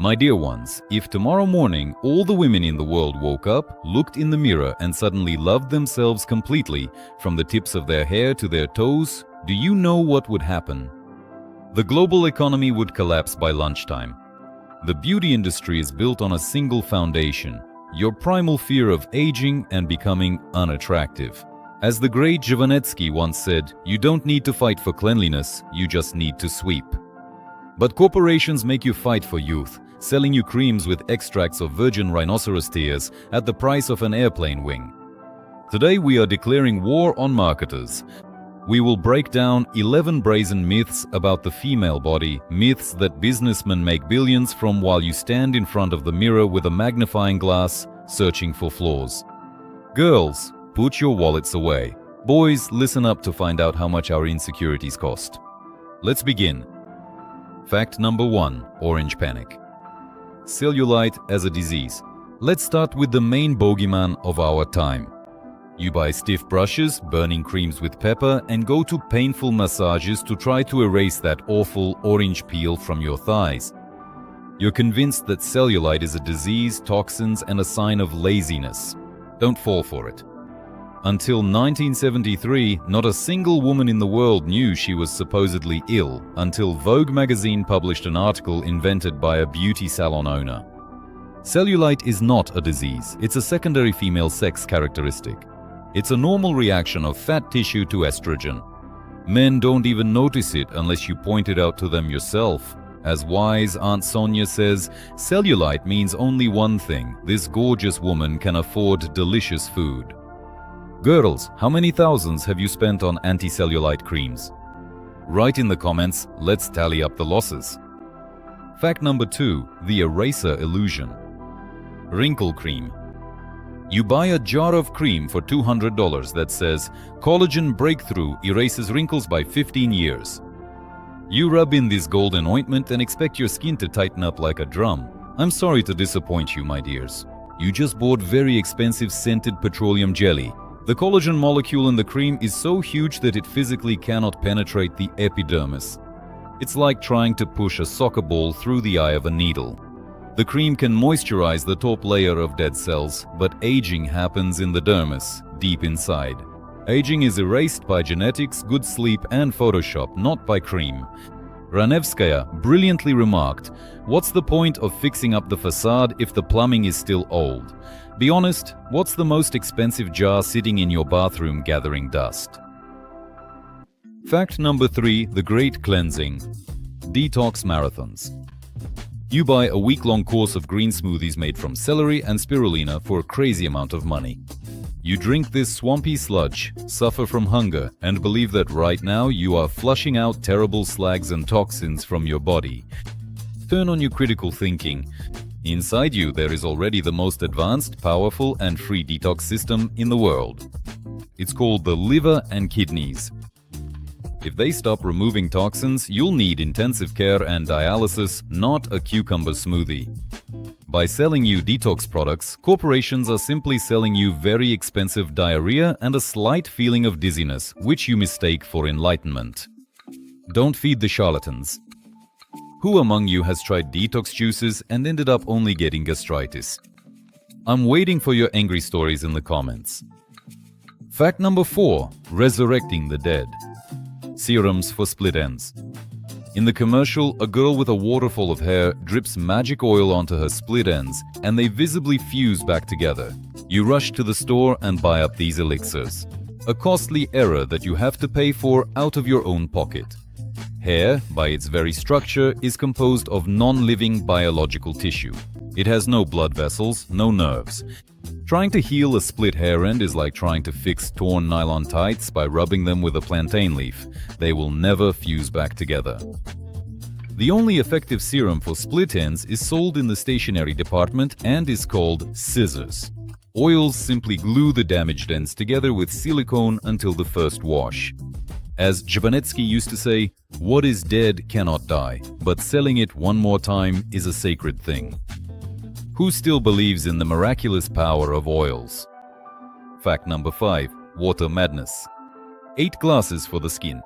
My dear ones, if tomorrow morning all the women in the world woke up, looked in the mirror and suddenly loved themselves completely, from the tips of their hair to their toes, do you know what would happen? The global economy would collapse by lunchtime. The beauty industry is built on a single foundation: your primal fear of aging and becoming unattractive. As the great Jovanetsky once said, you don't need to fight for cleanliness, you just need to sweep. But corporations make you fight for youth, selling you creams with extracts of virgin rhinoceros tears at the price of an airplane wing. Today we are declaring war on marketers. We will break down 11 brazen myths about the female body, myths that businessmen make billions from while you stand in front of the mirror with a magnifying glass, searching for flaws. Girls, put your wallets away. Boys, listen up to find out how much our insecurities cost. Let's begin. Fact number 1. Orange panic. Cellulite as a disease. Let's start with the main bogeyman of our time. You buy stiff brushes, burning creams with pepper, and go to painful massages to try to erase that awful orange peel from your thighs. You're convinced that cellulite is a disease, toxins, and a sign of laziness. Don't fall for it. Until 1973, not a single woman in the world knew she was supposedly ill, until Vogue magazine published an article invented by a beauty salon owner. Cellulite is not a disease, it's a secondary female sex characteristic. It's a normal reaction of fat tissue to estrogen. Men don't even notice it unless you point it out to them yourself. As wise Aunt Sonia says, cellulite means only one thing: this gorgeous woman can afford delicious food. Girls, how many thousands have you spent on anti-cellulite creams? Write in the comments, let's tally up the losses. Fact number 2, the eraser illusion. Wrinkle cream. You buy a jar of cream for $200 that says, collagen breakthrough erases wrinkles by 15 years. You rub in this golden ointment and expect your skin to tighten up like a drum. I'm sorry to disappoint you, my dears. You just bought very expensive scented petroleum jelly. The collagen molecule in the cream is so huge that it physically cannot penetrate the epidermis. It's like trying to push a soccer ball through the eye of a needle. The cream can moisturize the top layer of dead cells, but aging happens in the dermis, deep inside. Aging is erased by genetics, good sleep, and Photoshop, not by cream. Ranevskaya brilliantly remarked, "What's the point of fixing up the facade if the plumbing is still old? Be honest, what's the most expensive jar sitting in your bathroom gathering dust?" Fact number 3, the great cleansing. Detox marathons. You buy a week-long course of green smoothies made from celery and spirulina for a crazy amount of money. You drink this swampy sludge, suffer from hunger, and believe that right now you are flushing out terrible slags and toxins from your body. Turn on your critical thinking. Inside you there is already the most advanced, powerful, and free detox system in the world. It's called the liver and kidneys. If they stop removing toxins, you'll need intensive care and dialysis, not a cucumber smoothie. By selling you detox products, corporations are simply selling you very expensive diarrhea and a slight feeling of dizziness, which you mistake for enlightenment. Don't feed the charlatans. Who among you has tried detox juices and ended up only getting gastritis? I'm waiting for your angry stories in the comments. Fact number 4, resurrecting the dead. Serums for split ends. In the commercial, a girl with a waterfall of hair drips magic oil onto her split ends, and they visibly fuse back together. You rush to the store and buy up these elixirs. A costly error that you have to pay for out of your own pocket. Hair, by its very structure, is composed of non-living biological tissue. It has no blood vessels, no nerves. Trying to heal a split hair end is like trying to fix torn nylon tights by rubbing them with a plantain leaf. They will never fuse back together. The only effective serum for split ends is sold in the stationery department and is called scissors. Oils simply glue the damaged ends together with silicone until the first wash. As Jovanetsky used to say, what is dead cannot die, but selling it one more time is a sacred thing. Who still believes in the miraculous power of oils? Fact number 5, water madness. 8 glasses for the skin.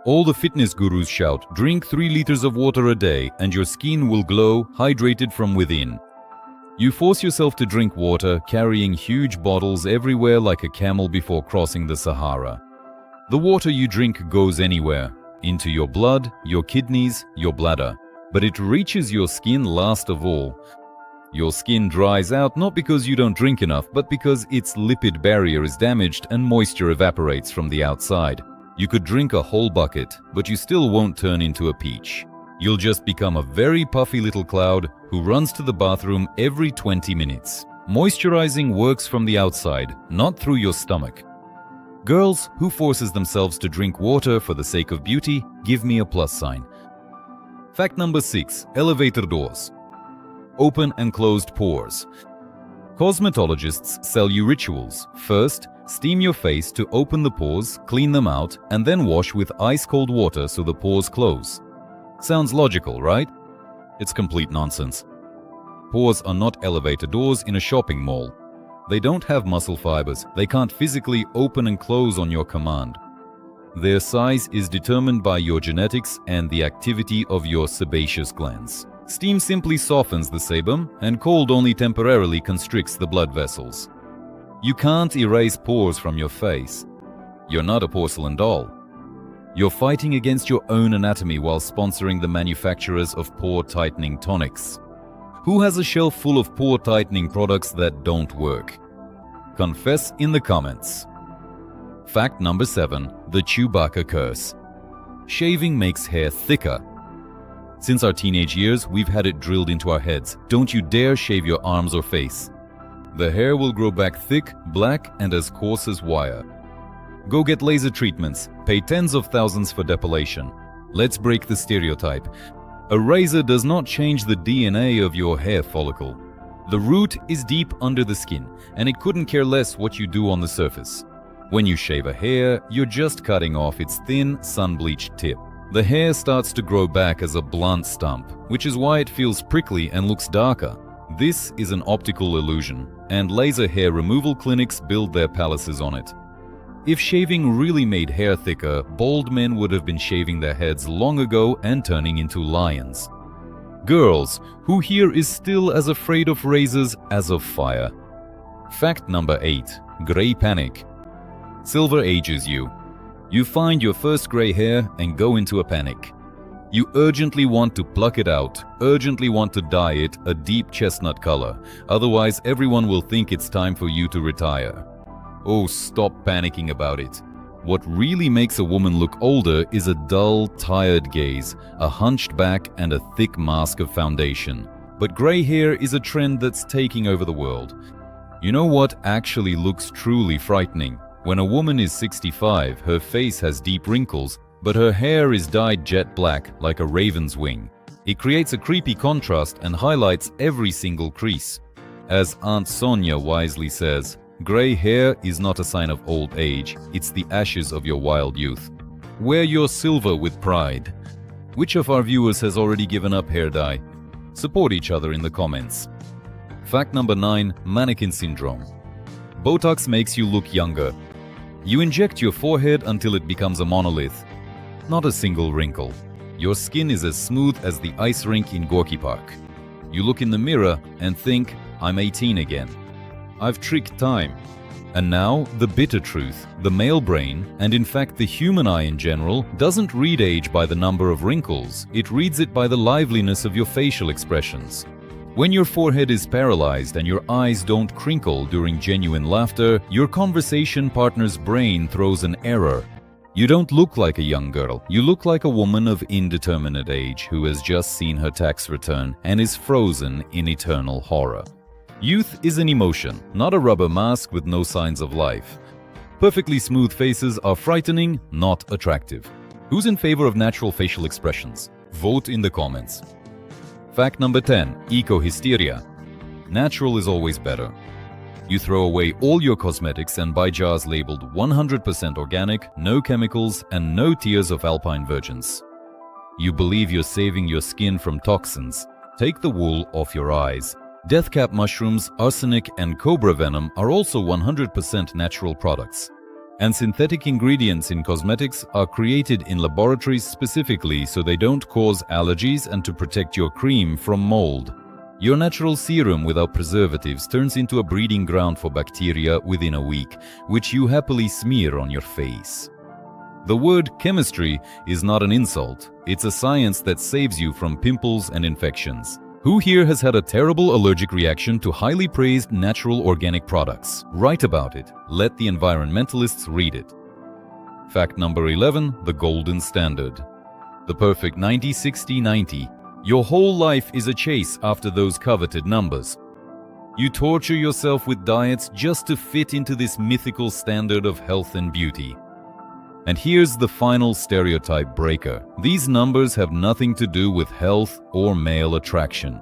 All the fitness gurus shout, drink 3 liters of water a day and your skin will glow, hydrated from within. You force yourself to drink water, carrying huge bottles everywhere like a camel before crossing the Sahara. The water you drink goes anywhere, into your blood, your kidneys, your bladder. But it reaches your skin last of all. Your skin dries out not because you don't drink enough, but because its lipid barrier is damaged and moisture evaporates from the outside. You could drink a whole bucket, but you still won't turn into a peach. You'll just become a very puffy little cloud who runs to the bathroom every 20 minutes. Moisturizing works from the outside, not through your stomach. Girls who forces themselves to drink water for the sake of beauty, give me a plus sign. Fact number 6. Elevator doors. Open and closed pores. Cosmetologists sell you rituals. First, steam your face to open the pores, clean them out, and then wash with ice-cold water so the pores close. Sounds logical, right? It's complete nonsense. Pores are not elevator doors in a shopping mall. They don't have muscle fibers. They can't physically open and close on your command. Their size is determined by your genetics and the activity of your sebaceous glands. Steam simply softens the sebum, and cold only temporarily constricts the blood vessels. You can't erase pores from your face. You're not a porcelain doll. You're fighting against your own anatomy while sponsoring the manufacturers of pore-tightening tonics. Who has a shelf full of pore-tightening products that don't work? Confess in the comments. Fact number 7. The Chewbacca curse. Shaving makes hair thicker. Since our teenage years, we've had it drilled into our heads. Don't you dare shave your arms or face. The hair will grow back thick, black, and as coarse as wire. Go get laser treatments. Pay tens of thousands for depilation. Let's break the stereotype. A razor does not change the DNA of your hair follicle. The root is deep under the skin, and it couldn't care less what you do on the surface. When you shave a hair, you're just cutting off its thin, sun-bleached tip. The hair starts to grow back as a blunt stump, which is why it feels prickly and looks darker. This is an optical illusion, and laser hair removal clinics build their palaces on it. If shaving really made hair thicker, bald men would have been shaving their heads long ago and turning into lions. Girls, who here is still as afraid of razors as of fire? Fact number 8. Gray panic. Silver ages you. You find your first gray hair and go into a panic. You urgently want to pluck it out, urgently want to dye it a deep chestnut color, otherwise everyone will think it's time for you to retire. Oh, stop panicking about it. What really makes a woman look older is a dull, tired gaze, a hunched back, and a thick mask of foundation. But gray hair is a trend that's taking over the world. You know what actually looks truly frightening? When a woman is 65, her face has deep wrinkles, but her hair is dyed jet black like a raven's wing. It creates a creepy contrast and highlights every single crease. As Aunt Sonia wisely says, gray hair is not a sign of old age, it's the ashes of your wild youth. Wear your silver with pride. Which of our viewers has already given up hair dye? Support each other in the comments. Fact number 9. Mannequin syndrome. Botox makes you look younger. You inject your forehead until it becomes a monolith. Not a single wrinkle. Your skin is as smooth as the ice rink in Gorky Park. You look in the mirror and think, I'm 18 again. I've tricked time. And now, the bitter truth. The male brain, and in fact the human eye in general, doesn't read age by the number of wrinkles. It reads it by the liveliness of your facial expressions. When your forehead is paralyzed and your eyes don't crinkle during genuine laughter, your conversation partner's brain throws an error. You don't look like a young girl. You look like a woman of indeterminate age who has just seen her tax return and is frozen in eternal horror. Youth is an emotion, not a rubber mask with no signs of life. Perfectly smooth faces are frightening, not attractive. Who's in favor of natural facial expressions? Vote in the comments. Fact number 10. Eco-hysteria. Natural is always better. You throw away all your cosmetics and buy jars labeled 100% organic, no chemicals, and no tears of alpine virgins. You believe you're saving your skin from toxins. Take the wool off your eyes. Deathcap mushrooms, arsenic, and cobra venom are also 100% natural products. And synthetic ingredients in cosmetics are created in laboratories specifically so they don't cause allergies and to protect your cream from mold. Your natural serum without preservatives turns into a breeding ground for bacteria within a week, which you happily smear on your face. The word chemistry is not an insult, it's a science that saves you from pimples and infections. Who here has had a terrible allergic reaction to highly praised natural organic products? Write about it. Let the environmentalists read it. Fact number 11, the golden standard. The perfect 90-60-90. Your whole life is a chase after those coveted numbers. You torture yourself with diets just to fit into this mythical standard of health and beauty. And here's the final stereotype breaker. These numbers have nothing to do with health or male attraction.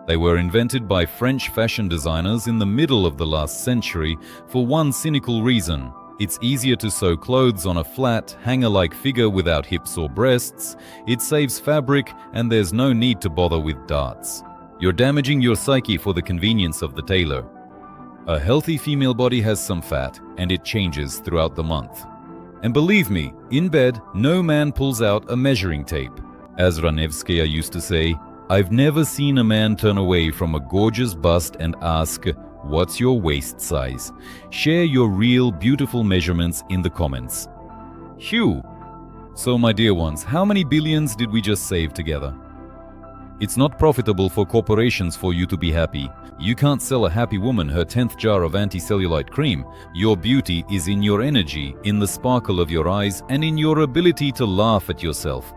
They were invented by French fashion designers in the middle of the last century for one cynical reason. It's easier to sew clothes on a flat, hanger-like figure without hips or breasts, it saves fabric, and there's no need to bother with darts. You're damaging your psyche for the convenience of the tailor. A healthy female body has some fat, and it changes throughout the month. And believe me, in bed, no man pulls out a measuring tape. As Ranevskaya used to say, I've never seen a man turn away from a gorgeous bust and ask, "What's your waist size?" Share your real, beautiful measurements in the comments. Phew! So my dear ones, how many billions did we just save together? It's not profitable for corporations for you to be happy. You can't sell a happy woman her 10th jar of anti-cellulite cream. Your beauty is in your energy, in the sparkle of your eyes, and in your ability to laugh at yourself.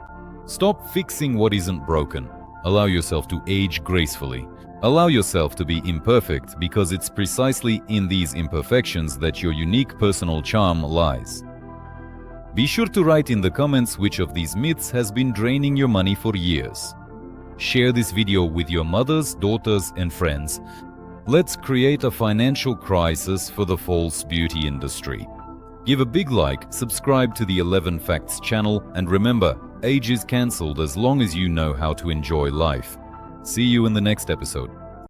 Stop fixing what isn't broken. Allow yourself to age gracefully. Allow yourself to be imperfect, because it's precisely in these imperfections that your unique personal charm lies. Be sure to write in the comments which of these myths has been draining your money for years. Share this video with your mothers, daughters, and friends. Let's create a financial crisis for the false beauty industry. Give a big like, subscribe to the 11 Facts channel, and remember, age is cancelled as long as you know how to enjoy life. See you in the next episode.